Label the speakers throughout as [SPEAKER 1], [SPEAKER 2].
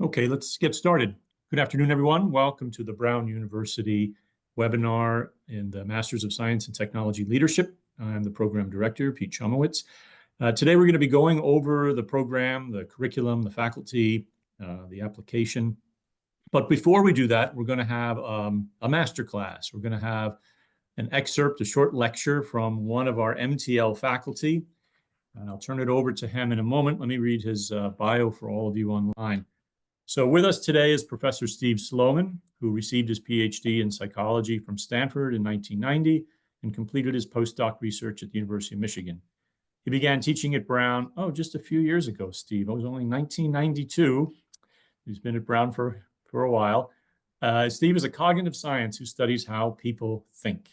[SPEAKER 1] Okay, let's get started. Good afternoon, everyone. Welcome to the Brown University webinar in the Masters of Science and Technology Leadership. I'm the Program Director, Pete Chomowicz. Today, we're going to be going over the program, the curriculum, the faculty, the application. But before we do that, we're going to have a master class. We're going to have an excerpt, a short lecture from one of our MTL faculty. And I'll turn it over to him in a moment. Let me read his bio for all of you online. So with us today is Professor Steve Sloman, who received his PhD in psychology from Stanford in 1990 and completed his postdoc research at the University of Michigan. He began teaching at Brown, just a few years ago, Steve. It was only 1992. He's been at Brown for a while. Steve is a cognitive science who studies how people think.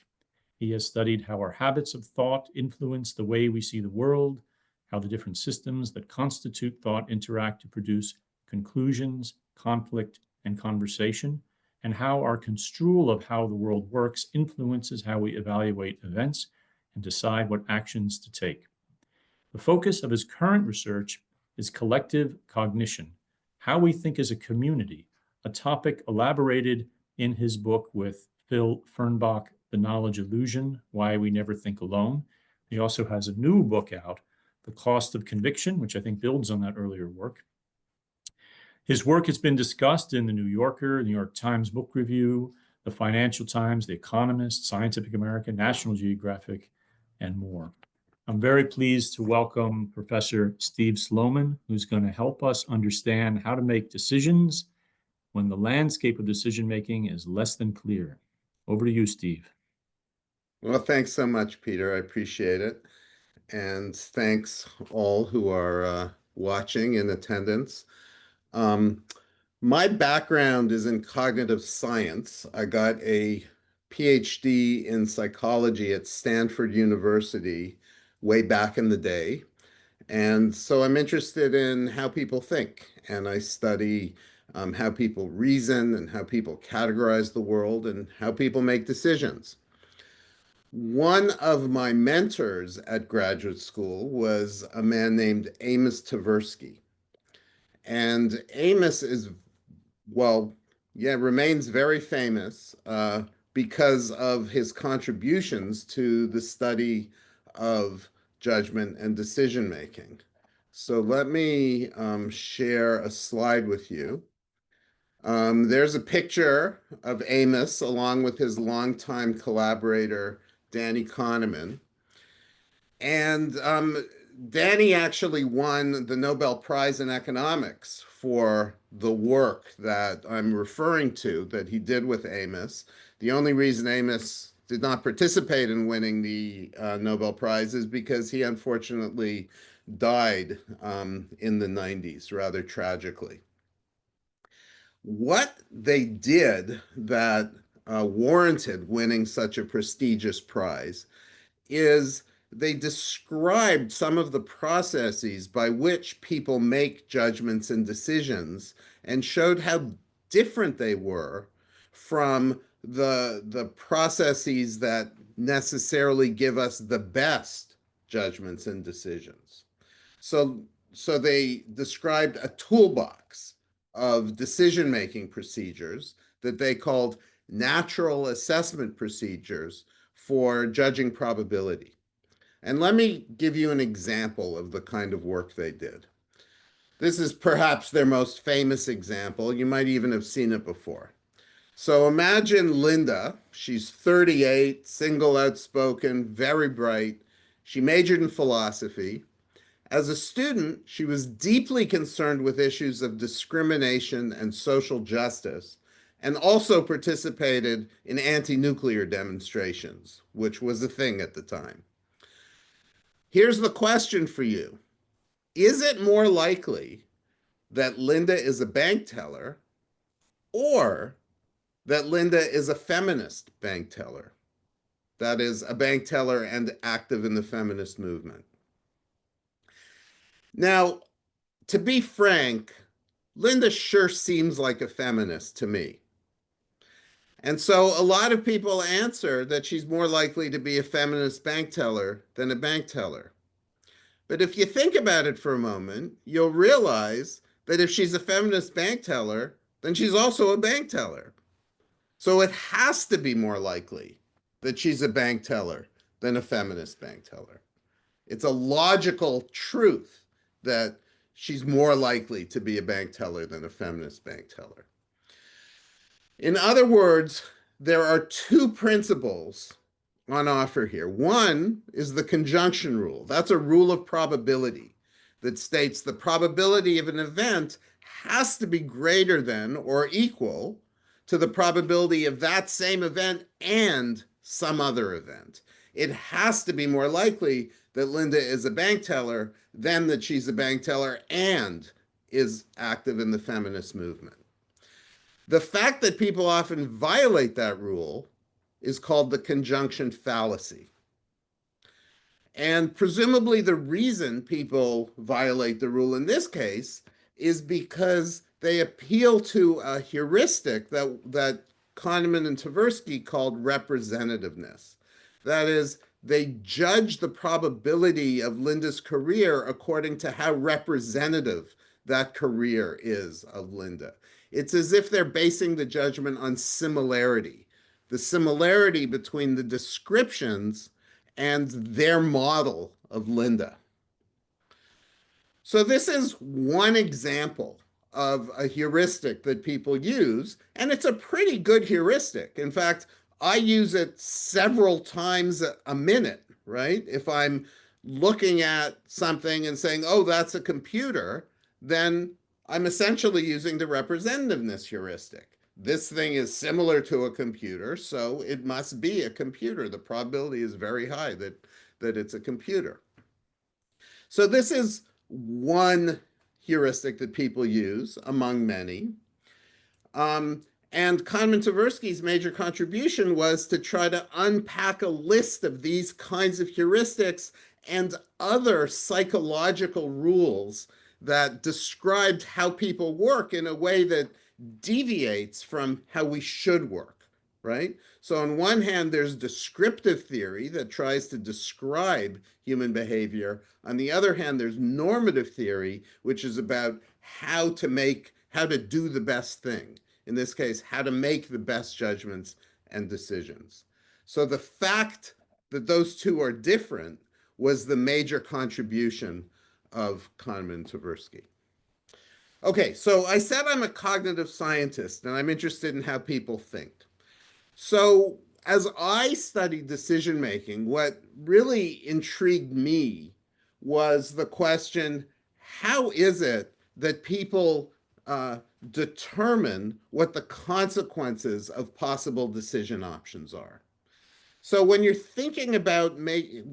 [SPEAKER 1] He has studied how our habits of thought influence the way we see the world, how the different systems that constitute thought interact to produce conclusions, conflict, and conversation, and how our construal of how the world works influences how we evaluate events and decide what actions to take. The focus of his current research is collective cognition, how we think as a community, a topic elaborated in his book with Phil Fernbach, The Knowledge Illusion, Why We Never Think Alone. He also has a new book out, The Cost of Conviction, which I think builds on that earlier work. His work has been discussed in the New Yorker, New York Times Book Review, the Financial Times, The Economist, Scientific American, National Geographic, and more. I'm very pleased to welcome Professor Steve Sloman, who's going to help us understand how to make decisions when the landscape of decision-making is less than clear. Over to you, Steve.
[SPEAKER 2] Well, thanks so much, Peter. I appreciate it. And thanks all who are watching in attendance. My background is in cognitive science. I got a PhD in psychology at Stanford University way back in the day. And so I'm interested in how people think, and I study how people reason and how people categorize the world and how people make decisions. One of my mentors at graduate school was a man named Amos Tversky. And Amos remains very famous because of his contributions to the study of judgment and decision making. So let me share a slide with you. There's a picture of Amos along with his longtime collaborator, Danny Kahneman. And Danny actually won the Nobel Prize in Economics for the work that I'm referring to that he did with Amos. The only reason Amos did not participate in winning the Nobel Prize is because he unfortunately died in the 90s, rather tragically. What they did that warranted winning such a prestigious prize is they described some of the processes by which people make judgments and decisions and showed how different they were from the processes that necessarily give us the best judgments and decisions. So they described a toolbox of decision-making procedures that they called natural assessment procedures for judging probability. And let me give you an example of the kind of work they did. This is perhaps their most famous example. You might even have seen it before. So imagine Linda. She's 38, single, outspoken, very bright. She majored in philosophy. As a student, she was deeply concerned with issues of discrimination and social justice, and also participated in anti-nuclear demonstrations, which was a thing at the time. Here's the question for you. Is it more likely that Linda is a bank teller or that Linda is a feminist bank teller? That is, a bank teller and active in the feminist movement. Now, to be frank, Linda sure seems like a feminist to me. And so a lot of people answer that she's more likely to be a feminist bank teller than a bank teller. But if you think about it for a moment, you'll realize that if she's a feminist bank teller, then she's also a bank teller. So it has to be more likely that she's a bank teller than a feminist bank teller. It's a logical truth that she's more likely to be a bank teller than a feminist bank teller. In other words, there are two principles on offer here. One is the conjunction rule. That's a rule of probability that states the probability of an event has to be greater than or equal to the probability of that same event and some other event. It has to be more likely that Linda is a bank teller than that she's a bank teller and is active in the feminist movement. The fact that people often violate that rule is called the conjunction fallacy. And presumably the reason people violate the rule in this case is because they appeal to a heuristic that Kahneman and Tversky called representativeness. That is, they judge the probability of Linda's career according to how representative that career is of Linda. It's as if they're basing the judgment on similarity, the similarity between the descriptions and their model of Linda. So this is one example of a heuristic that people use, and it's a pretty good heuristic. In fact, I use it several times a minute, right? If I'm looking at something and saying, oh, that's a computer, then I'm essentially using the representativeness heuristic. This thing is similar to a computer, so it must be a computer. The probability is very high that it's a computer. So this is one heuristic that people use among many. And Kahneman Tversky's major contribution was to try to unpack a list of these kinds of heuristics and other psychological rules that described how people work in a way that deviates from how we should work, right? So on one hand, there's descriptive theory that tries to describe human behavior. On the other hand, there's normative theory, which is about how to do the best thing. In this case, how to make the best judgments and decisions. So the fact that those two are different was the major contribution of Kahneman and Tversky. Okay, so I said I'm a cognitive scientist and I'm interested in how people think. So as I studied decision making, what really intrigued me was the question, how is it that people determine what the consequences of possible decision options are? So when you're thinking about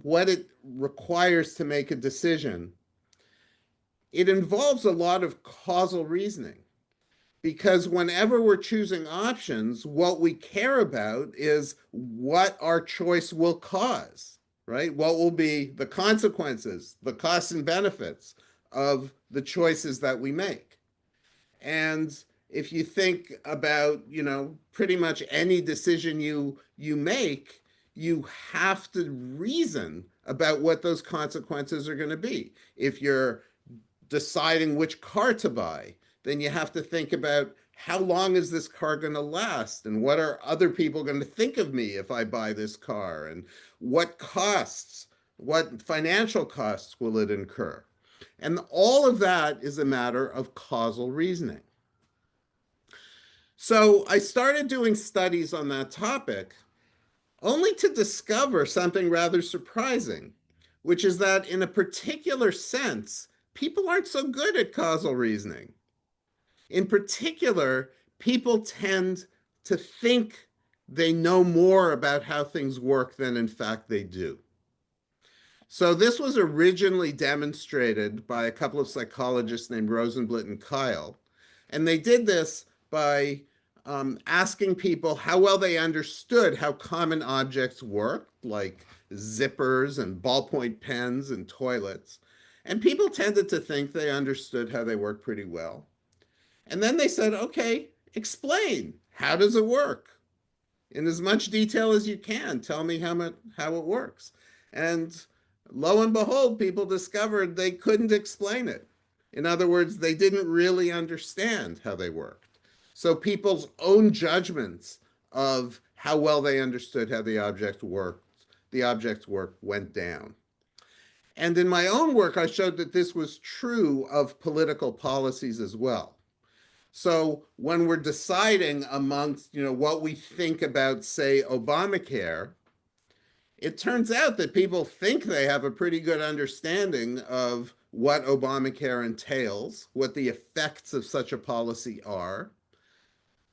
[SPEAKER 2] what it requires to make a decision, it involves a lot of causal reasoning. Because whenever we're choosing options, what we care about is what our choice will cause, right? What will be the consequences, the costs and benefits of the choices that we make. And if you think about, pretty much any decision you make, you have to reason about what those consequences are going to be. If you're deciding which car to buy, then you have to think about how long is this car going to last, and what are other people going to think of me if I buy this car, and what financial costs will it incur? And all of that is a matter of causal reasoning. So I started doing studies on that topic, only to discover something rather surprising, which is that in a particular sense, people aren't so good at causal reasoning. In particular, people tend to think they know more about how things work than in fact they do. So this was originally demonstrated by a couple of psychologists named Rosenblatt and Kyle. And they did this by asking people how well they understood how common objects work, like zippers and ballpoint pens and toilets. And people tended to think they understood how they work pretty well. And then they said, okay, explain. How does it work? In as much detail as you can, tell me how it works. And lo and behold, people discovered they couldn't explain it. In other words, they didn't really understand how they worked. So people's own judgments of how well they understood how the object's work went down. And in my own work, I showed that this was true of political policies as well. So when we're deciding amongst, what we think about, say, Obamacare, it turns out that people think they have a pretty good understanding of what Obamacare entails, what the effects of such a policy are.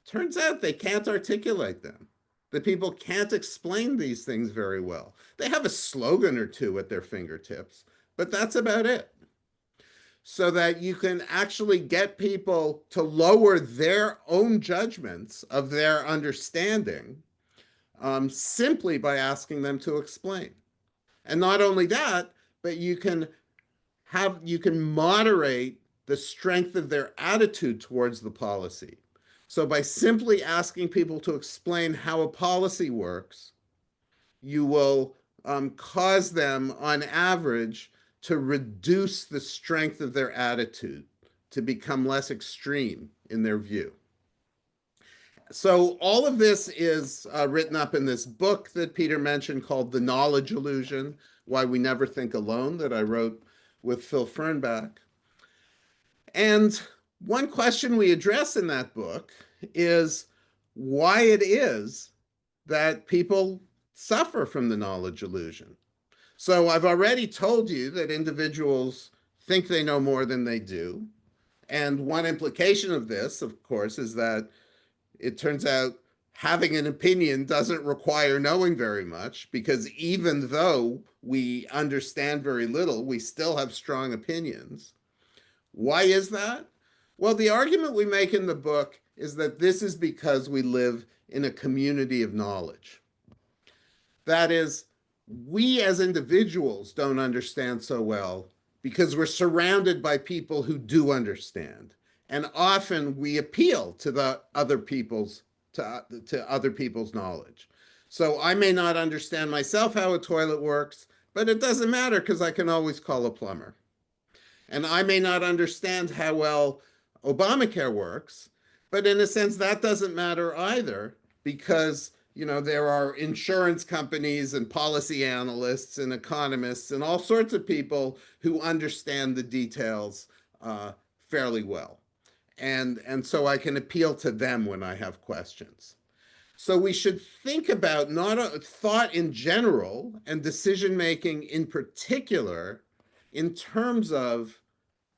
[SPEAKER 2] Turns out they can't articulate them. The people can't explain these things very well. They have a slogan or two at their fingertips, but that's about it. So that you can actually get people to lower their own judgments of their understanding simply by asking them to explain. And not only that, but you can moderate the strength of their attitude towards the policy. So by simply asking people to explain how a policy works, you will cause them, on average, to reduce the strength of their attitude, to become less extreme in their view. So all of this is written up in this book that Peter mentioned called The Knowledge Illusion, Why We Never Think Alone, that I wrote with Phil Fernbach. And one question we address in that book is why it is that people suffer from the knowledge illusion. So I've already told you that individuals think they know more than they do. And one implication of this, of course, is that it turns out having an opinion doesn't require knowing very much, because even though we understand very little, we still have strong opinions. Why is that? Well, the argument we make in the book is that this is because we live in a community of knowledge. That is, we as individuals don't understand so well because we're surrounded by people who do understand. And often we appeal to other people's knowledge. So I may not understand myself how a toilet works, but it doesn't matter because I can always call a plumber. And I may not understand how well Obamacare works, but in a sense that doesn't matter either, because there are insurance companies and policy analysts and economists and all sorts of people who understand the details fairly well. And so I can appeal to them when I have questions. So we should think about not thought in general and decision-making in particular in terms of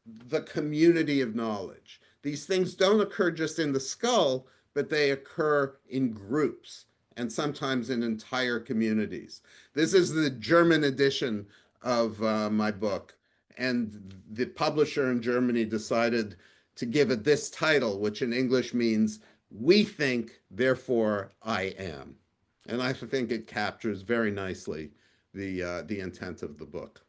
[SPEAKER 2] the community of knowledge. These things don't occur just in the skull, but they occur in groups and sometimes in entire communities. This is the German edition of my book, and the publisher in Germany decided to give it this title, which in English means "We think, therefore I am." And I think it captures very nicely the intent of the book.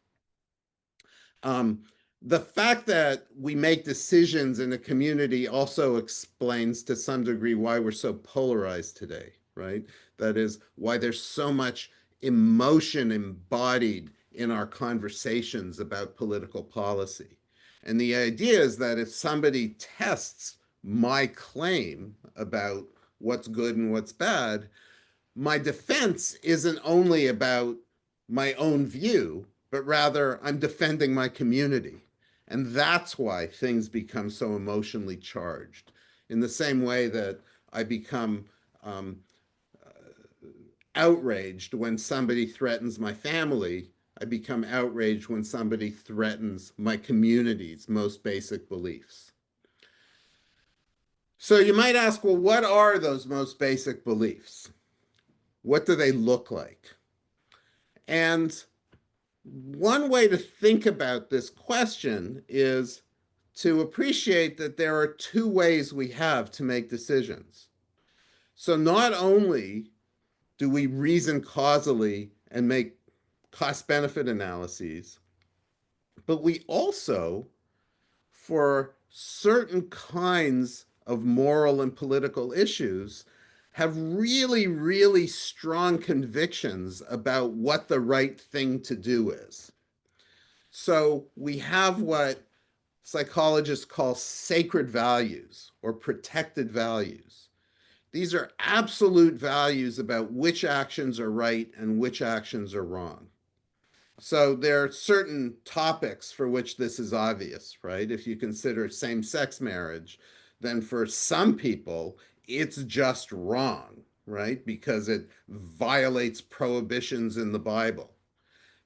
[SPEAKER 2] The fact that we make decisions in a community also explains to some degree why we're so polarized today, right? That is why there's so much emotion embodied in our conversations about political policy. And the idea is that if somebody tests my claim about what's good and what's bad, my defense isn't only about my own view, but rather I'm defending my community. And that's why things become so emotionally charged. In the same way that I become outraged when somebody threatens my family, I become outraged when somebody threatens my community's most basic beliefs. So you might ask, well, what are those most basic beliefs? What do they look like? And one way to think about this question is to appreciate that there are two ways we have to make decisions. So not only do we reason causally and make cost-benefit analyses, but we also, for certain kinds of moral and political issues, have really, really strong convictions about what the right thing to do is. So we have what psychologists call sacred values or protected values. These are absolute values about which actions are right and which actions are wrong. So there are certain topics for which this is obvious, right? If you consider same-sex marriage, then for some people, it's just wrong, right? Because it violates prohibitions in the Bible.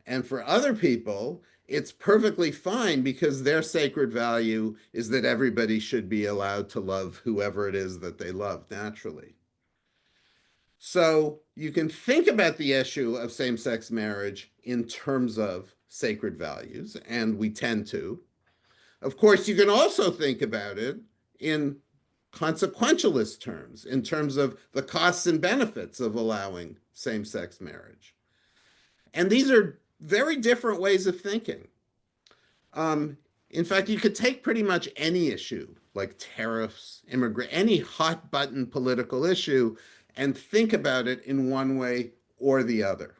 [SPEAKER 2] And for other people, it's perfectly fine because their sacred value is that everybody should be allowed to love whoever it is that they love naturally. So you can think about the issue of same-sex marriage in terms of sacred values, and we tend to. Of course, you can also think about it in consequentialist terms, in terms of the costs and benefits of allowing same-sex marriage. And these are very different ways of thinking. Um, in fact, you could take pretty much any issue, like tariffs, any hot button political issue, and think about it in one way or the other.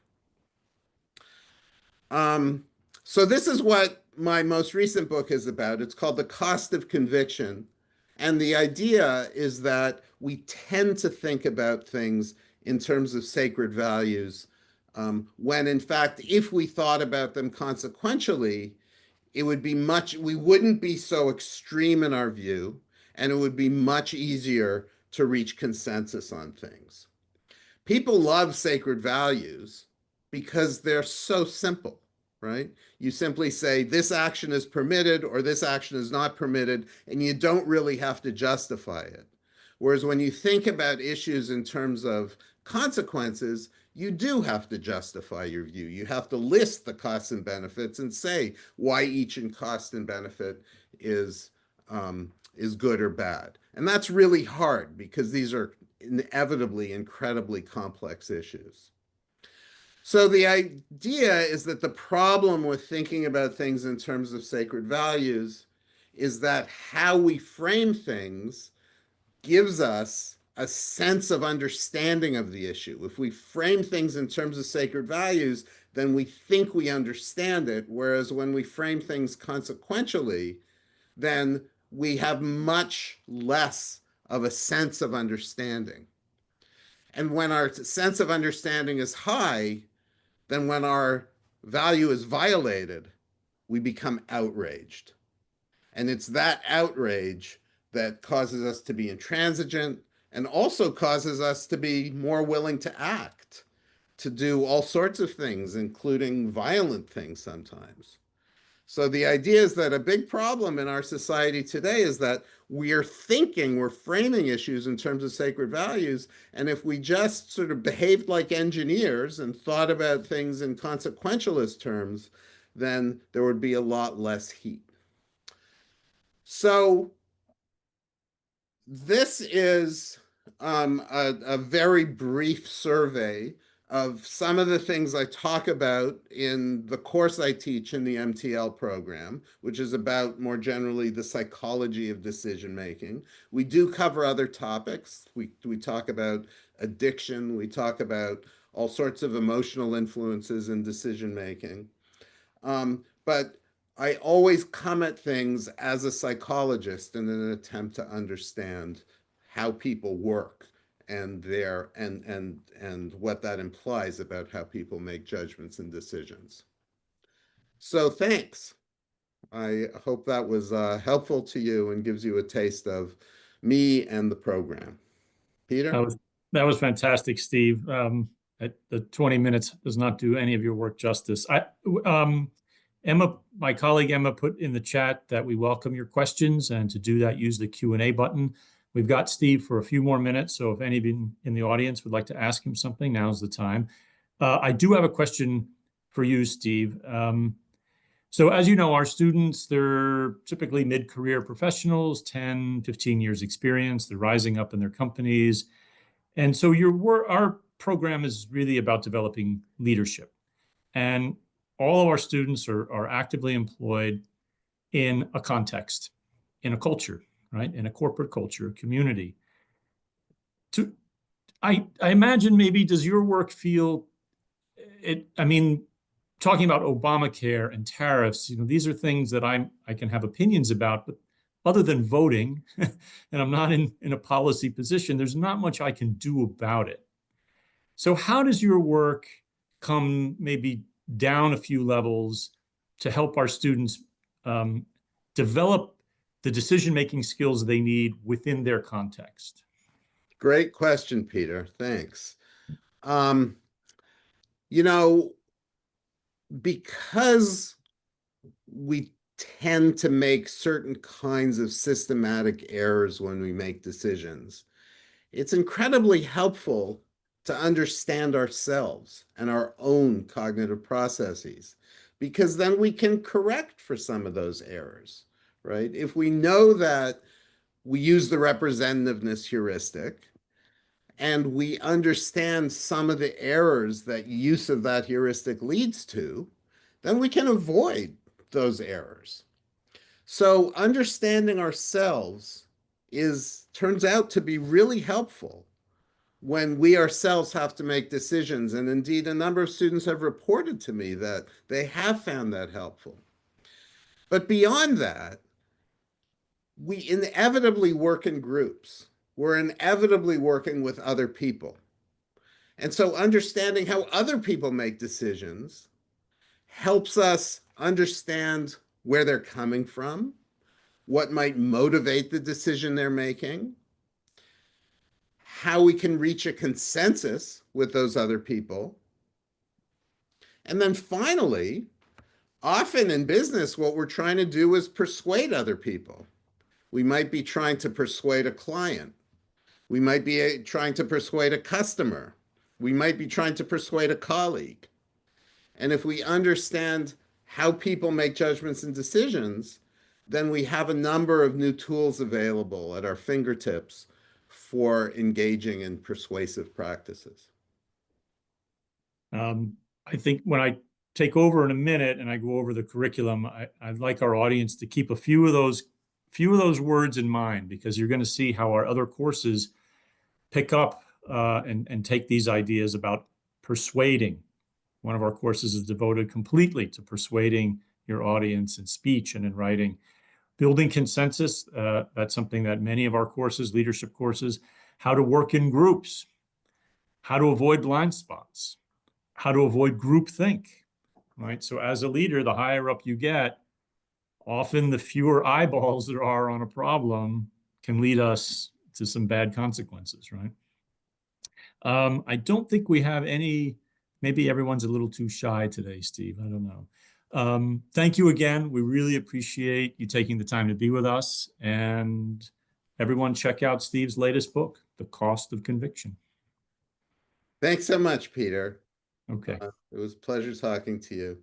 [SPEAKER 2] Um, so this is what my most recent book is about. It's called The Cost of Conviction. And the idea is that we tend to think about things in terms of sacred values, when in fact, if we thought about them consequentially, it would be we wouldn't be so extreme in our view, and it would be much easier to reach consensus on things. People love sacred values because they're so simple, right? You simply say this action is permitted or this action is not permitted, and you don't really have to justify it. Whereas when you think about issues in terms of consequences, you do have to justify your view. You have to list the costs and benefits and say why each cost and benefit is good or bad. And that's really hard because these are inevitably incredibly complex issues. So the idea is that the problem with thinking about things in terms of sacred values is that how we frame things gives us a sense of understanding of the issue. If we frame things in terms of sacred values, then we think we understand it, whereas when we frame things consequentially, then we have much less of a sense of understanding. And when our sense of understanding is high, then when our value is violated, we become outraged. And it's that outrage that causes us to be intransigent and also causes us to be more willing to act, to do all sorts of things, including violent things sometimes. So the idea is that a big problem in our society today is that we're framing issues in terms of sacred values. And if we just sort of behaved like engineers and thought about things in consequentialist terms, then there would be a lot less heat. So this is a very brief survey of some of the things I talk about in the course I teach in the MTL program, which is about more generally the psychology of decision making. We do cover other topics. We talk about addiction. We talk about all sorts of emotional influences in decision making. But I always come at things as a psychologist in an attempt to understand how people work and what that implies about how people make judgments and decisions. So thanks. I hope that was helpful to you and gives you a taste of me and the program. Peter?
[SPEAKER 1] That was fantastic, Steve. The 20 minutes does not do any of your work justice. Emma, my colleague Emma, put in the chat that we welcome your questions, and to do that, use the Q&A button. We've got Steve for a few more minutes, so if any of you in the audience would like to ask him something, now's the time. I do have a question for you, Steve. So as you know, our students, they're typically mid-career professionals, 10, 15 years experience. They're rising up in their companies. And so our program is really about developing leadership. And all of our students are actively employed in a context, in a culture, right? In a corporate culture, a community. I imagine maybe, does your work feel I mean, talking about Obamacare and tariffs, these are things that I can have opinions about, but other than voting, and I'm not in a policy position, there's not much I can do about it. So how does your work come maybe down a few levels to help our students develop the decision-making skills they need within their context?
[SPEAKER 2] Great question, Peter. Thanks. Um, you know, because we tend to make certain kinds of systematic errors when we make decisions, it's incredibly helpful to understand ourselves and our own cognitive processes, because then we can correct for some of those errors, right? If we know that we use the representativeness heuristic and we understand some of the errors that use of that heuristic leads to, then we can avoid those errors. So understanding ourselves turns out to be really helpful when we ourselves have to make decisions. And indeed, a number of students have reported to me that they have found that helpful. But beyond that, we inevitably work in groups. We're inevitably working with other people. And so understanding how other people make decisions helps us understand where they're coming from, what might motivate the decision they're making, how we can reach a consensus with those other people. And then finally, often in business, what we're trying to do is persuade other people. We might be trying to persuade a client. We might be trying to persuade a customer. We might be trying to persuade a colleague. And if we understand how people make judgments and decisions, then we have a number of new tools available at our fingertips for engaging in persuasive practices.
[SPEAKER 1] I think when I take over in a minute and I go over the curriculum, I'd like our audience to keep a few of those words in mind, because you're going to see how our other courses pick up and take these ideas about persuading. One of our courses is devoted completely to persuading your audience in speech and in writing. Building consensus, that's something that many of our courses, leadership courses, how to work in groups, how to avoid blind spots, how to avoid groupthink, right? So as a leader, the higher up you get, often the fewer eyeballs there are on a problem can lead us to some bad consequences, right? I don't think we have any, maybe everyone's a little too shy today, Steve. I don't know. Thank you again. We really appreciate you taking the time to be with us. And everyone check out Steve's latest book, The Cost of Conviction.
[SPEAKER 2] Thanks so much, Peter.
[SPEAKER 1] Okay.
[SPEAKER 2] It was a pleasure talking to you.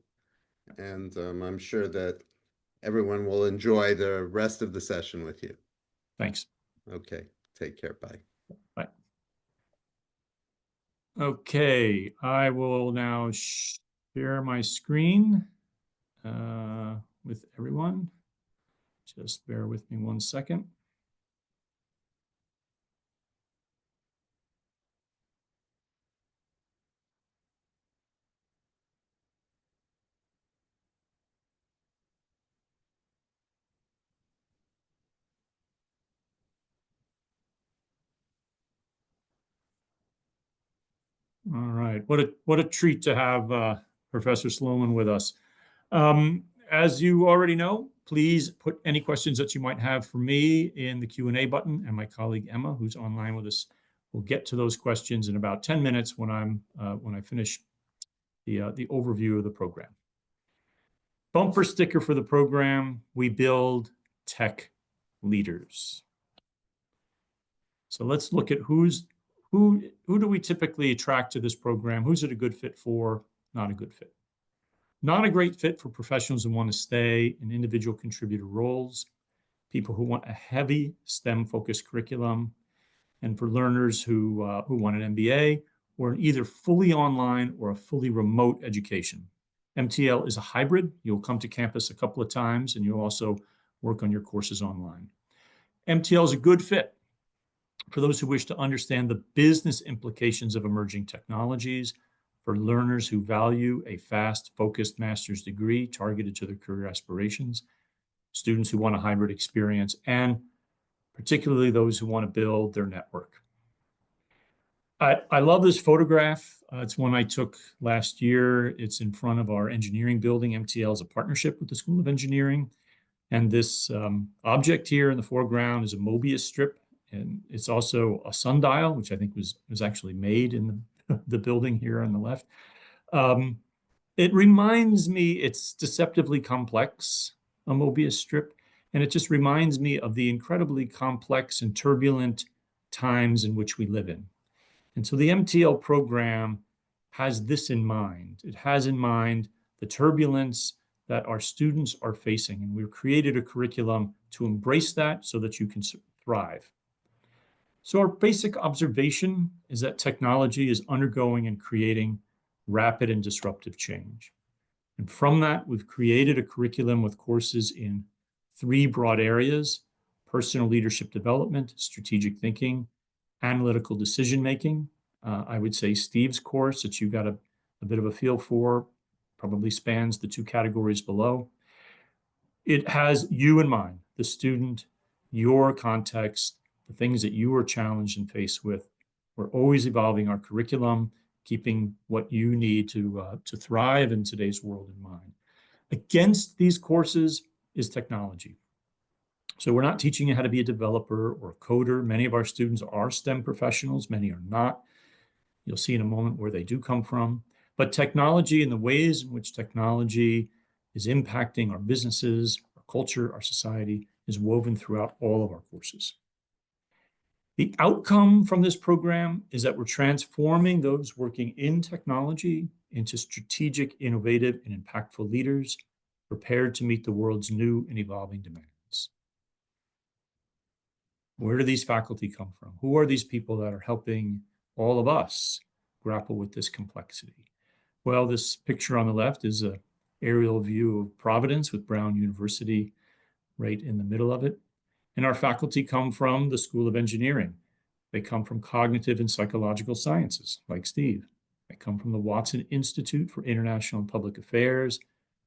[SPEAKER 2] And I'm sure that everyone will enjoy the rest of the session with you.
[SPEAKER 1] Thanks.
[SPEAKER 2] Okay. Take care. Bye.
[SPEAKER 1] Bye. Okay. I will now share my screen with everyone. Just bear with me 1 second. All right, what a treat to have Professor Sloman with us. As you already know, please put any questions that you might have for me in the Q&A button, and my colleague Emma, who's online with us, will get to those questions in about 10 minutes when I finish the overview of the program. Bumper sticker for the program: we build tech leaders. So let's look at who do we typically attract to this program? Who's it a good fit for? Not a good fit. Not a great fit for professionals who want to stay in individual contributor roles, people who want a heavy STEM-focused curriculum, and for learners who want an MBA or an either fully online or a fully remote education. MTL is a hybrid. You'll come to campus a couple of times, and you'll also work on your courses online. MTL is a good fit for those who wish to understand the business implications of emerging technologies, for learners who value a fast, focused master's degree targeted to their career aspirations, students who want a hybrid experience, and particularly those who want to build their network. I love this photograph. It's one I took last year. It's in front of our engineering building. MTL is a partnership with the School of Engineering. And this object here in the foreground is a Mobius strip. And it's also a sundial, which I think was actually made in the building here on the left. It reminds me, it's deceptively complex, a Mobius strip. And it just reminds me of the incredibly complex and turbulent times in which we live in. And so the MTL program has this in mind. It has in mind the turbulence that our students are facing. And we've created a curriculum to embrace that so that you can thrive. So our basic observation is that technology is undergoing and creating rapid and disruptive change. And from that, we've created a curriculum with courses in 3 broad areas: personal leadership development, strategic thinking, analytical decision-making. I would say Steve's course that you got a bit of a feel for probably spans the 2 categories below. It has you in mind, the student, your context, the things that you are challenged and faced with. We're always evolving our curriculum, keeping what you need to thrive in today's world in mind. Against these courses is technology. So we're not teaching you how to be a developer or a coder. Many of our students are STEM professionals, many are not. You'll see in a moment where they do come from. But technology and the ways in which technology is impacting our businesses, our culture, our society is woven throughout all of our courses. The outcome from this program is that we're transforming those working in technology into strategic, innovative, and impactful leaders prepared to meet the world's new and evolving demands. Where do these faculty come from? Who are these people that are helping all of us grapple with this complexity? Well, this picture on the left is an aerial view of Providence with Brown University right in the middle of it. And our faculty come from the School of Engineering. They come from cognitive and psychological sciences, like Steve. They come from the Watson Institute for International and Public Affairs,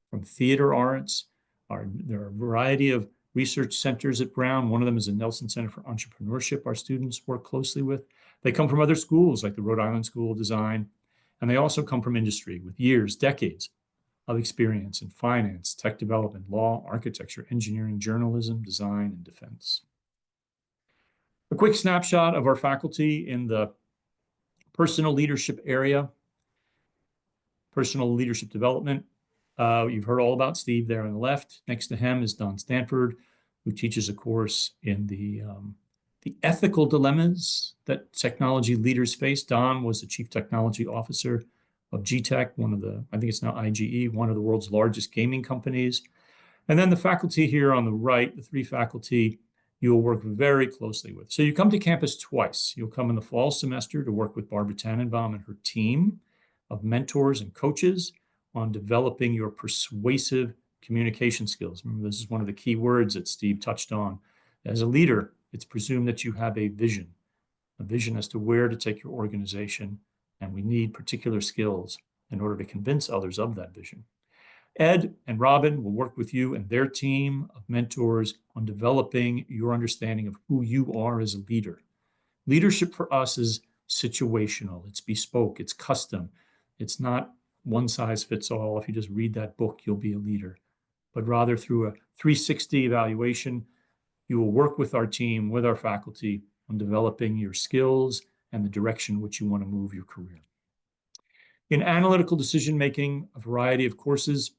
[SPEAKER 1] from theater arts. There are a variety of research centers at Brown. One of them is the Nelson Center for Entrepreneurship our students work closely with. They come from other schools like the Rhode Island School of Design. And they also come from industry with years, decades of experience in finance, tech development, law, architecture, engineering, journalism, design, and defense. A quick snapshot of our faculty in the personal leadership area, personal leadership development. You've heard all about Steve there on the left. Next to him is Don Stanford, who teaches a course in the ethical dilemmas that technology leaders face. Don was the chief technology officer of GTech, one of the, I think it's now IGE, one of the world's largest gaming companies. And then the faculty here on the right, the 3 faculty you'll work very closely with. So you come to campus twice. You'll come in the fall semester to work with Barbara Tannenbaum and her team of mentors and coaches on developing your persuasive communication skills. Remember, this is one of the key words that Steve touched on. As a leader, it's presumed that you have a vision as to where to take your organization, and we need particular skills in order to convince others of that vision. Ed and Robin will work with you and their team of mentors on developing your understanding of who you are as a leader. Leadership for us is situational, it's bespoke, it's custom. It's not one size fits all. If you just read that book, you'll be a leader. But rather through a 360 evaluation, you will work with our team, with our faculty on developing your skills and the direction in which you want to move your career. In analytical decision-making, a variety of courses.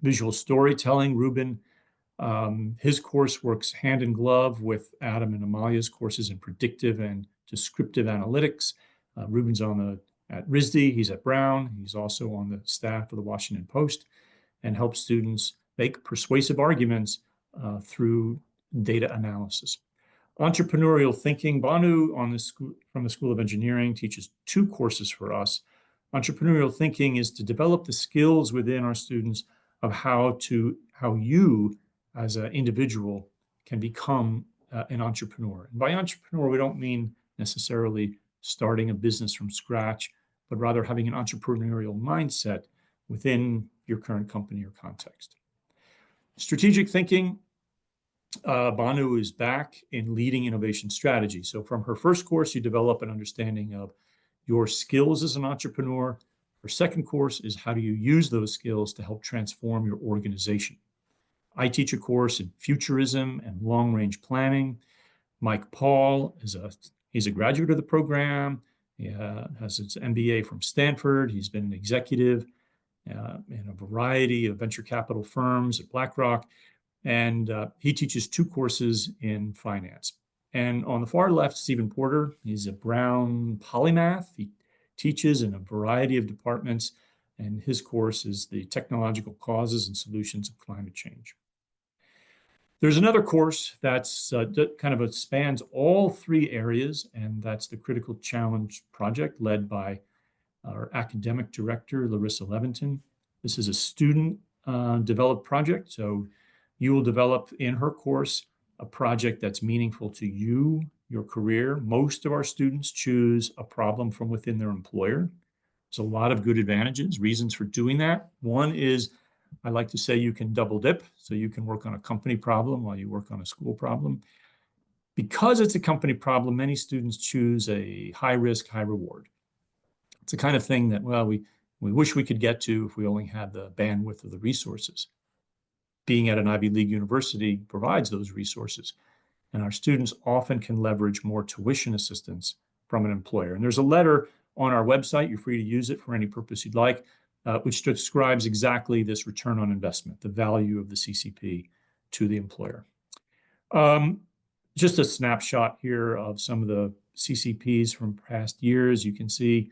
[SPEAKER 1] Visual storytelling, Ruben, his course works hand in glove with Adam and Amalia's courses in predictive and descriptive analytics. Ruben's at RISD, he's at Brown, he's also on the staff of the Washington Post, and helps students make persuasive arguments through data analysis. Entrepreneurial thinking, Banu from the School of Engineering teaches 2 courses for us. Entrepreneurial thinking is to develop the skills within our students of how you as an individual can become an entrepreneur. And by entrepreneur, we don't mean necessarily starting a business from scratch, but rather having an entrepreneurial mindset within your current company or context. Strategic thinking, Banu is back in leading innovation strategy. So from her first course, you develop an understanding of your skills as an entrepreneur. Her second course is how do you use those skills to help transform your organization. I teach a course in futurism and long-range planning. Mike Paul he's a graduate of the program. He has his MBA from Stanford. He's been an executive in a variety of venture capital firms at BlackRock. And he teaches 2 courses in finance. And on the far left, Stephen Porter, he's a Brown polymath. He teaches in a variety of departments, and his course is the technological causes and solutions of climate change. There's another course that's that kind of spans all 3 areas, and that's the Critical Challenge Project led by our academic director, Larissa Leventon. This is a student developed project. So you will develop in her course a project that's meaningful to you, your career. Most of our students choose a problem from within their employer. There's a lot of good advantages, reasons for doing that. One is, I like to say you can double dip, so you can work on a company problem while you work on a school problem. Because it's a company problem, many students choose a high risk, high reward. It's the kind of thing that, well, we wish we could get to if we only had the bandwidth or the resources. Being at an Ivy League university provides those resources, and our students often can leverage more tuition assistance from an employer. And there's a letter on our website, you're free to use it for any purpose you'd like, which describes exactly this return on investment, the value of the CCP to the employer. Just a snapshot here of some of the CCPs from past years. You can see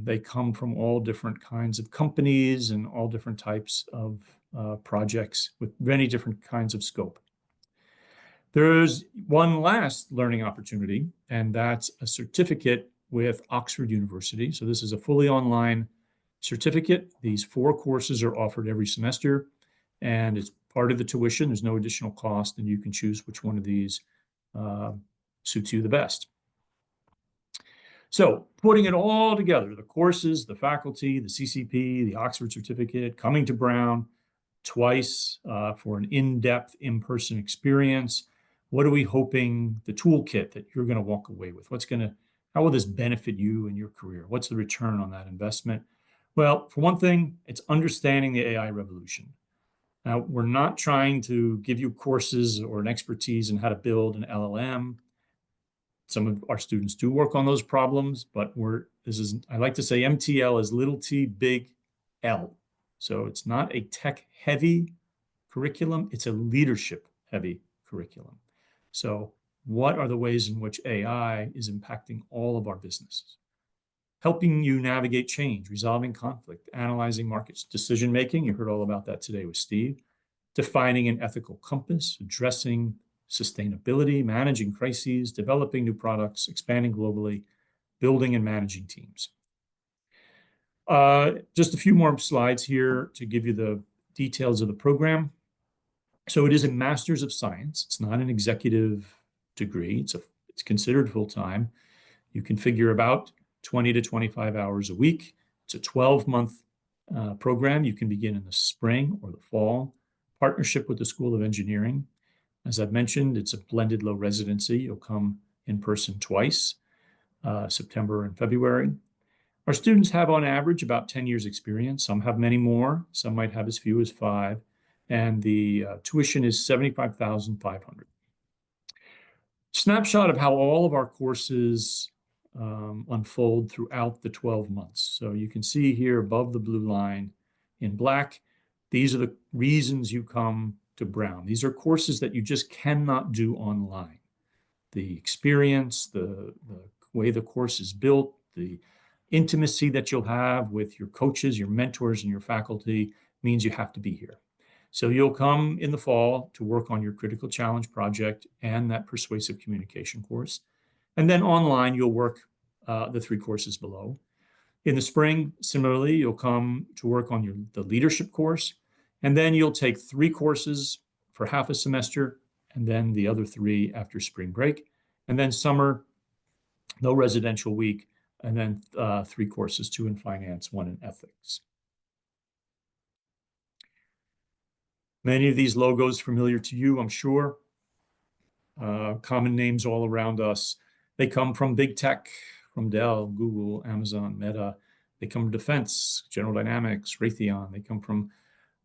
[SPEAKER 1] they come from all different kinds of companies and all different types of projects with many different kinds of scope. There's one last learning opportunity, and that's a certificate with Oxford University. So this is a fully online certificate. These 4 courses are offered every semester, and it's part of the tuition. There's no additional cost, and you can choose which one of these suits you the best. So putting it all together, the courses, the faculty, the CCP, the Oxford certificate, coming to Brown twice for an in-depth, in-person experience. What are we hoping the toolkit that you're going to walk away with? How will this benefit you in your career? What's the return on that investment? Well, for one thing, it's understanding the AI revolution. Now, we're not trying to give you courses or an expertise in how to build an LLM. Some of our students do work on those problems, but I like to say MTL is little t, big L. So it's not a tech-heavy curriculum, it's a leadership-heavy curriculum. So what are the ways in which AI is impacting all of our businesses? Helping you navigate change, resolving conflict, analyzing markets, decision-making, you heard all about that today with Steve, defining an ethical compass, addressing sustainability, managing crises, developing new products, expanding globally, building and managing teams. Just a few more slides here to give you the details of the program. So it is a Master's of Science. It's not an executive degree. It's considered full-time. You can figure about 20 to 25 hours a week. It's a 12-month program. You can begin in the spring or the fall. Partnership with the School of Engineering. As I've mentioned, it's a blended low residency. You'll come in person twice, September and February. Our students have on average about 10 years experience. Some have many more. Some might have as few as 5. And the tuition is $75,500. Snapshot of how all of our courses unfold throughout the 12 months. So you can see here above the blue line in black, these are the reasons you come to Brown. These are courses that you just cannot do online. The experience, the way the course is built, the intimacy that you'll have with your coaches, your mentors, and your faculty means you have to be here. So you'll come in the fall to work on your critical challenge project and that persuasive communication course. And then online, you'll work the 3 courses below. In the spring, similarly, you'll come to work on the leadership course. And then you'll take 3 courses for half a semester, and then the other 3 after spring break. And then summer, no residential week, and then 3 courses, 2 in finance, 1 in ethics. Many of these logos familiar to you, I'm sure. Common names all around us. They come from big tech, from Dell, Google, Amazon, Meta. They come from defense, General Dynamics, Raytheon. They come from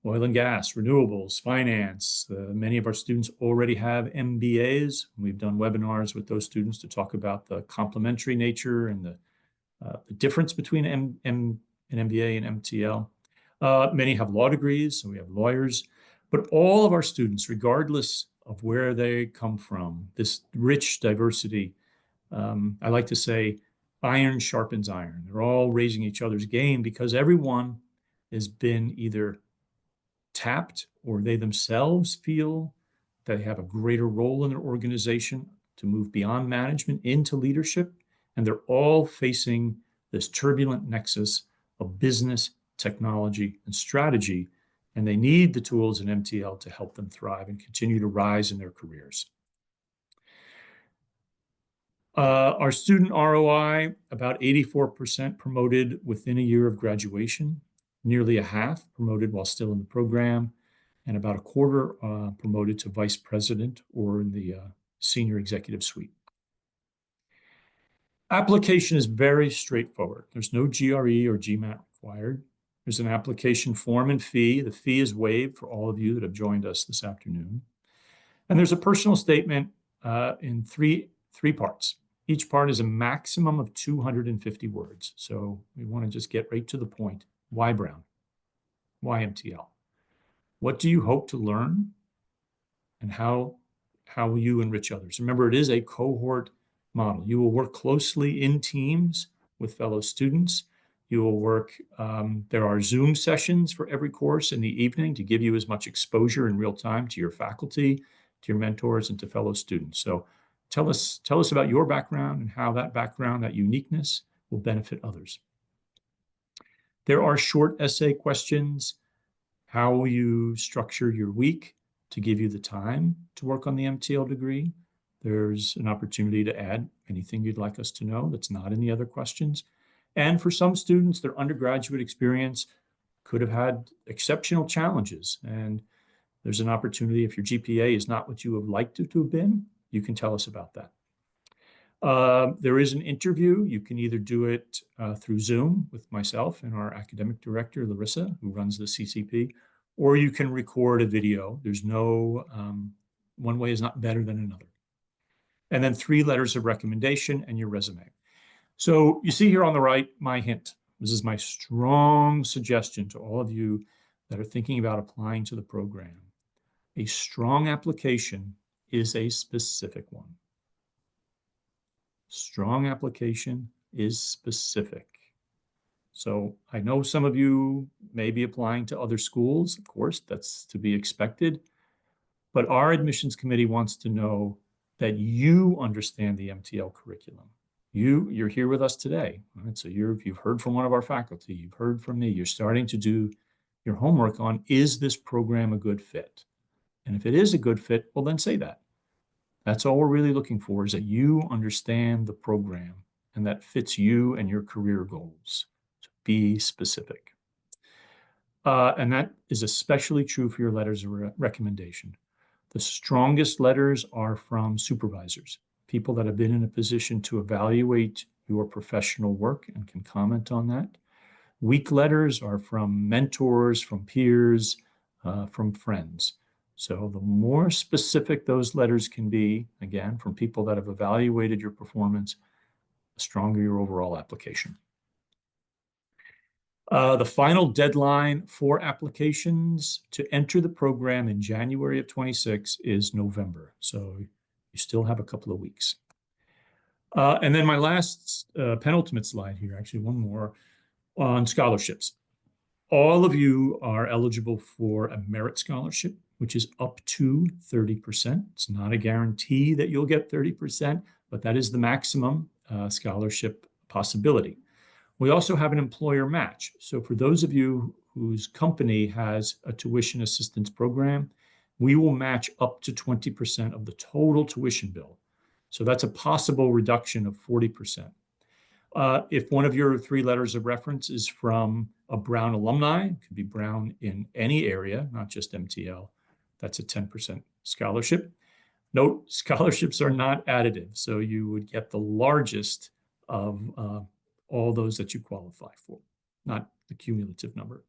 [SPEAKER 1] oil and gas, renewables, finance. Many of our students already have MBAs. We've done webinars with those students to talk about the complementary nature and the difference between an MBA and MTL. Many have law degrees, so we have lawyers. But all of our students, regardless of where they come from, this rich diversity, I like to say, iron sharpens iron. They're all raising each other's game because everyone has been either tapped or they themselves feel they have a greater role in their organization to move beyond management into leadership. And they're all facing this turbulent nexus of business, technology, and strategy. And they need the tools in MTL to help them thrive and continue to rise in their careers. Our student ROI, about 84% promoted within a year of graduation, nearly a half promoted while still in the program, and about a quarter promoted to vice president or in the senior executive suite. Application is very straightforward. There's no GRE or GMAT required. There's an application form and fee. The fee is waived for all of you that have joined us this afternoon. And there's a personal statement in three parts. Each part is a maximum of 250 words. So we want to just get right to the point. Why Brown? Why MTL? What do you hope to learn? And how will you enrich others? Remember, it is a cohort model. You will work closely in teams with fellow students. You will work, there are Zoom sessions for every course in the evening to give you as much exposure in real time to your faculty, to your mentors, and to fellow students. So tell us about your background and how that background, that uniqueness, will benefit others. There are short essay questions. How will you structure your week to give you the time to work on the MTL degree? There's an opportunity to add anything you'd like us to know that's not in the other questions. And for some students, their undergraduate experience could have had exceptional challenges. And there's an opportunity, if your GPA is not what you would like to have been, you can tell us about that. There is an interview. You can either do it through Zoom with myself and our academic director, Larissa, who runs the CCP, or you can record a video. There's no, one way is not better than another. And then 3 letters of recommendation and your resume. So you see here on the right, my hint. This is my strong suggestion to all of you that are thinking about applying to the program. A strong application is a specific one. Strong application is specific. So I know some of you may be applying to other schools. Of course, that's to be expected. But our admissions committee wants to know that you understand the MTL curriculum. You're here with us today, right? So you've heard from one of our faculty, you've heard from me, you're starting to do your homework on, is this program a good fit? And if it is a good fit, well, then say that. That's all we're really looking for, is that you understand the program and that fits you and your career goals. So be specific. And that is especially true for your letters of recommendation. The strongest letters are from supervisors, people that have been in a position to evaluate your professional work and can comment on that. Weak letters are from mentors, from peers, from friends. So the more specific those letters can be, again, from people that have evaluated your performance, the stronger your overall application. The final deadline for applications to enter the program in January of 26 is November. So you still have a couple of weeks. And then my last penultimate slide here, actually one more, on scholarships. All of you are eligible for a merit scholarship, which is up to 30%. It's not a guarantee that you'll get 30%, but that is the maximum scholarship possibility. We also have an employer match. So for those of you whose company has a tuition assistance program, we will match up to 20% of the total tuition bill. So that's a possible reduction of 40%. If one of your 3 letters of reference is from a Brown alumni, it could be Brown in any area, not just MTL, that's a 10% scholarship. Note, scholarships are not additive, so you would get the largest of all those that you qualify for, not the cumulative number.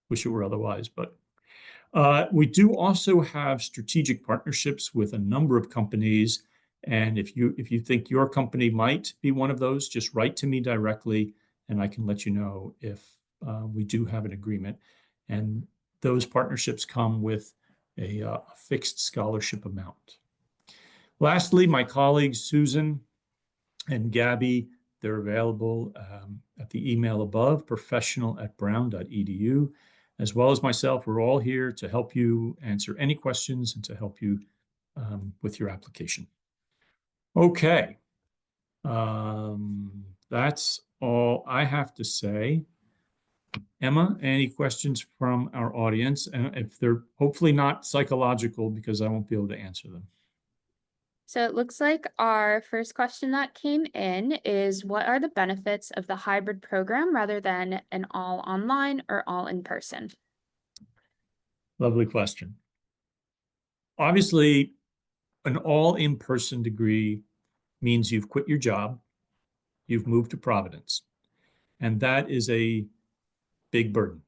[SPEAKER 1] Wish it were otherwise, but we do also have strategic partnerships with a number of companies. And if you think your company might be one of those, just write to me directly, and I can let you know if we do have an agreement. And those partnerships come with a fixed scholarship amount. Lastly, my colleagues Susan and Gabby, they're available at the email above, professional@brown.edu, as well as myself. We're all here to help you answer any questions and to help you with your application. Okay, that's all I have to say. Emma, any questions from our audience? And if they're hopefully not psychological, because I won't be able to answer them.
[SPEAKER 3] So it looks like our first question that came in is, what are the benefits of the hybrid program rather than an all online or all in person?
[SPEAKER 1] Lovely question. Obviously, an all in-person degree means you've quit your job, you've moved to Providence, and that is a big burden.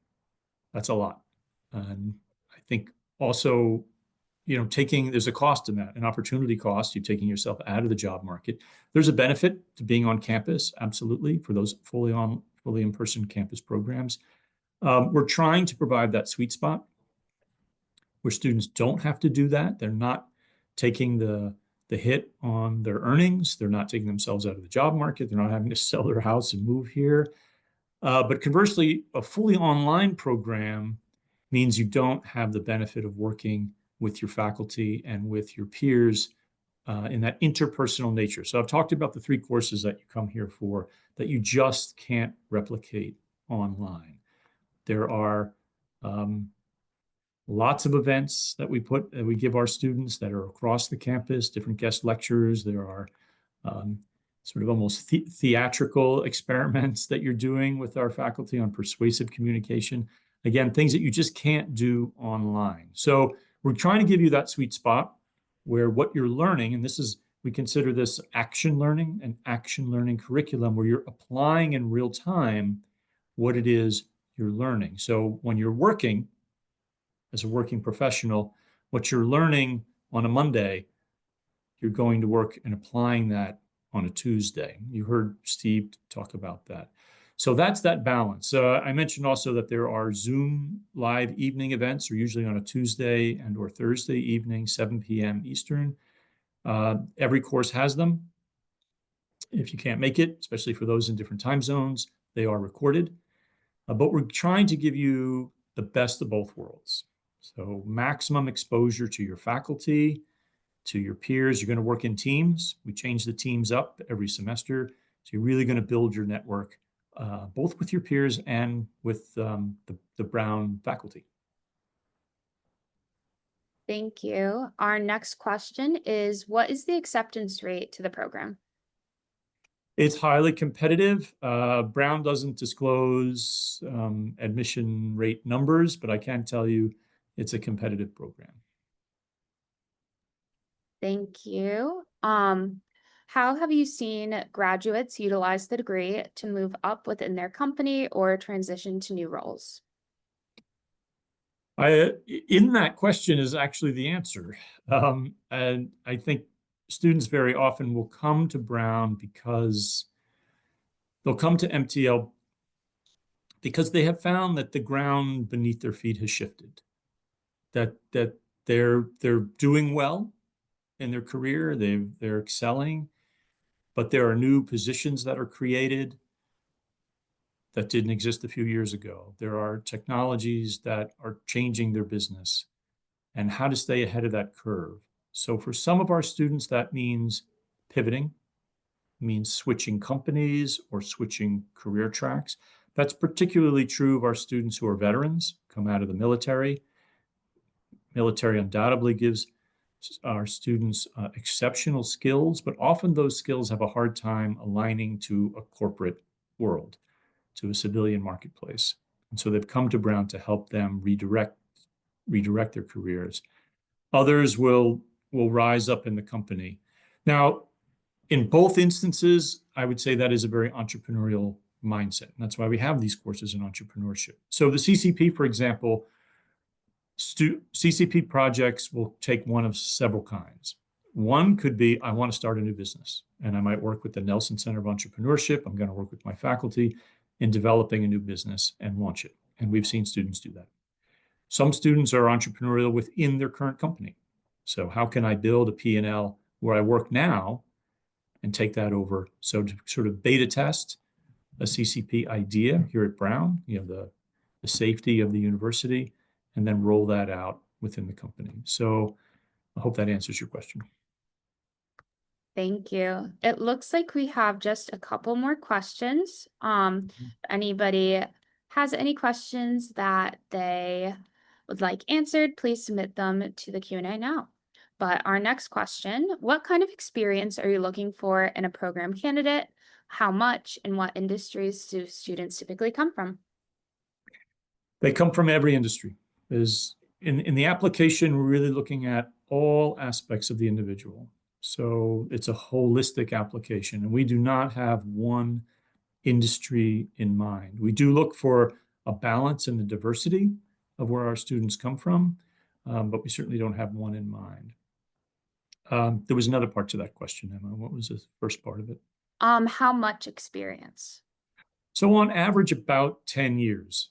[SPEAKER 1] That's a lot. And I think also, there's a cost in that, an opportunity cost. You're taking yourself out of the job market. There's a benefit to being on campus, absolutely, for those fully in-person campus programs. We're trying to provide that sweet spot where students don't have to do that. They're not taking the hit on their earnings. They're not taking themselves out of the job market. They're not having to sell their house and move here. But conversely, a fully online program means you don't have the benefit of working with your faculty and with your peers in that interpersonal nature. So I've talked about the 3 courses that you come here for that you just can't replicate online. There are lots of events that we give our students that are across the campus, different guest lectures. There are sort of almost theatrical experiments that you're doing with our faculty on persuasive communication. Again, things that you just can't do online. So we're trying to give you that sweet spot where what you're learning, and we consider this action learning, an action learning curriculum where you're applying in real time what it is you're learning. So when you're working as a working professional, what you're learning on a Monday, you're going to work and applying that on a Tuesday. You heard Steve talk about that. So that's that balance. I mentioned also that there are Zoom live evening events, or usually on a Tuesday and or Thursday evening, 7 p.m. Eastern. Every course has them. If you can't make it, especially for those in different time zones, they are recorded. But we're trying to give you the best of both worlds. So maximum exposure to your faculty, to your peers. You're going to work in teams. We change the teams up every semester. So you're really going to build your network, both with your peers and with the Brown faculty.
[SPEAKER 3] Thank you. Our next question is, what is the acceptance rate to the program?
[SPEAKER 1] It's highly competitive. Brown doesn't disclose admission rate numbers, but I can tell you it's a competitive program.
[SPEAKER 3] Thank you. How have you seen graduates utilize the degree to move up within their company or transition to new roles?
[SPEAKER 1] In that question is actually the answer. And I think students very often will come to Brown because they'll come to MTL because they have found that the ground beneath their feet has shifted, that they're doing well in their career, they're excelling, but there are new positions that are created that didn't exist a few years ago. There are technologies that are changing their business and how to stay ahead of that curve. So for some of our students, that means pivoting, means switching companies or switching career tracks. That's particularly true of our students who are veterans, come out of the military. Military undoubtedly gives our students exceptional skills, but often those skills have a hard time aligning to a corporate world, to a civilian marketplace. And so they've come to Brown to help them redirect their careers. Others will rise up in the company. Now, in both instances, I would say that is a very entrepreneurial mindset. And that's why we have these courses in entrepreneurship. So the CCP, for example, CCP projects will take one of several kinds. One could be, I want to start a new business, and I might work with the Nelson Center of Entrepreneurship. I'm going to work with my faculty in developing a new business and launch it. And we've seen students do that. Some students are entrepreneurial within their current company. So how can I build a P&L where I work now and take that over? So to sort of beta test a CCP idea here at Brown, the safety of the university, and then roll that out within the company. So I hope that answers your question.
[SPEAKER 3] Thank you. It looks like we have just a couple more questions. If anybody has any questions that they would like answered, please submit them to the Q&A now. But our next question, what kind of experience are you looking for in a program candidate? How much and what industries do students typically come from?
[SPEAKER 1] They come from every industry. In the application, we're really looking at all aspects of the individual. So it's a holistic application, and we do not have one industry in mind. We do look for a balance in the diversity of where our students come from, but we certainly don't have one in mind. There was another part to that question, Emma. What was the first part of it?
[SPEAKER 3] How much experience?
[SPEAKER 1] So on average, about 10 years.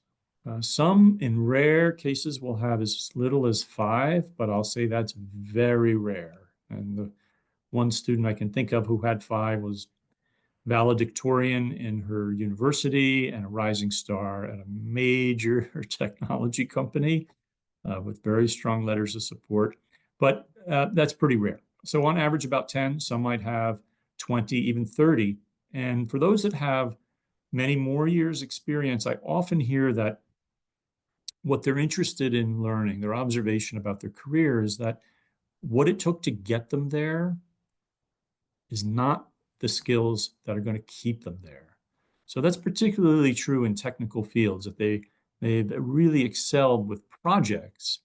[SPEAKER 1] Some, in rare cases, will have as little as 5, but I'll say that's very rare. And the one student I can think of who had 5 was valedictorian in her university and a rising star at a major technology company with very strong letters of support. But that's pretty rare. So on average, about 10. Some might have 20, even 30. And for those that have many more years experience, I often hear that what they're interested in learning, their observation about their career, is that what it took to get them there is not the skills that are going to keep them there. So that's particularly true in technical fields, that they've really excelled with projects,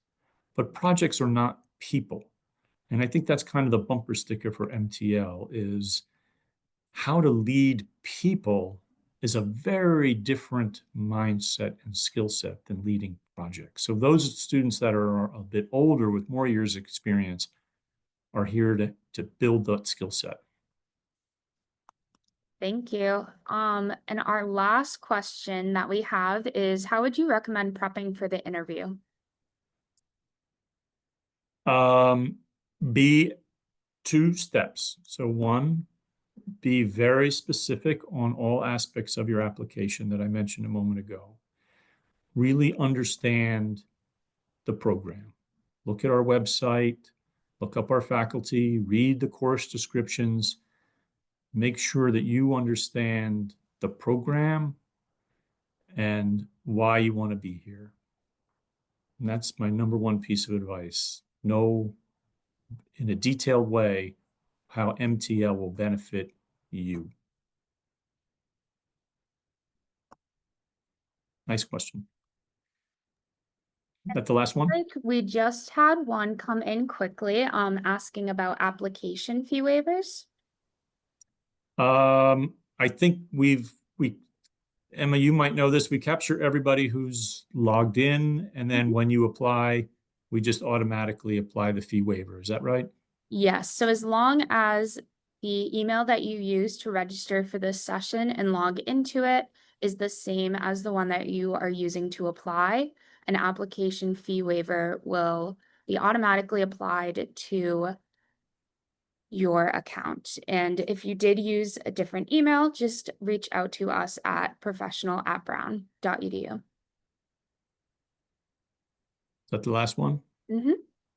[SPEAKER 1] but projects are not people. And I think that's kind of the bumper sticker for MTL, is how to lead people is a very different mindset and skill set than leading projects. So those students that are a bit older with more years of experience are here to build that skill set.
[SPEAKER 3] Thank you. And our last question that we have is, how would you recommend prepping for the interview?
[SPEAKER 1] Be 2 steps. So 1, be very specific on all aspects of your application that I mentioned a moment ago. Really understand the program. Look at our website, look up our faculty, read the course descriptions, make sure that you understand the program and why you want to be here. And that's my number 1 piece of advice. Know in a detailed way how MTL will benefit you. Nice question. Is that the last one?
[SPEAKER 3] We just had one come in quickly, asking about application fee waivers.
[SPEAKER 1] I think Emma, you might know this. We capture everybody who's logged in, and then when you apply, we just automatically apply the fee waiver. Is that right?
[SPEAKER 3] Yes. So as long as the email that you use to register for this session and log into it is the same as the one that you are using to apply, an application fee waiver will be automatically applied to your account. And if you did use a different email, just reach out to us at professional@brown.edu.
[SPEAKER 1] Is that the last one?
[SPEAKER 3] Mm-hmm.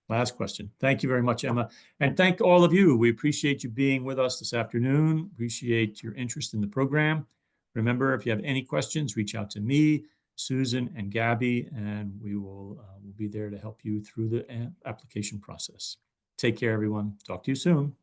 [SPEAKER 1] Last question. Thank you very much, Emma. And thank all of you. We appreciate you being with us this afternoon. Appreciate your interest in the program. Remember, if you have any questions, reach out to me, Susan, and Gabby, and we will we'll be there to help you through the application process. Take care, everyone. Talk to you soon.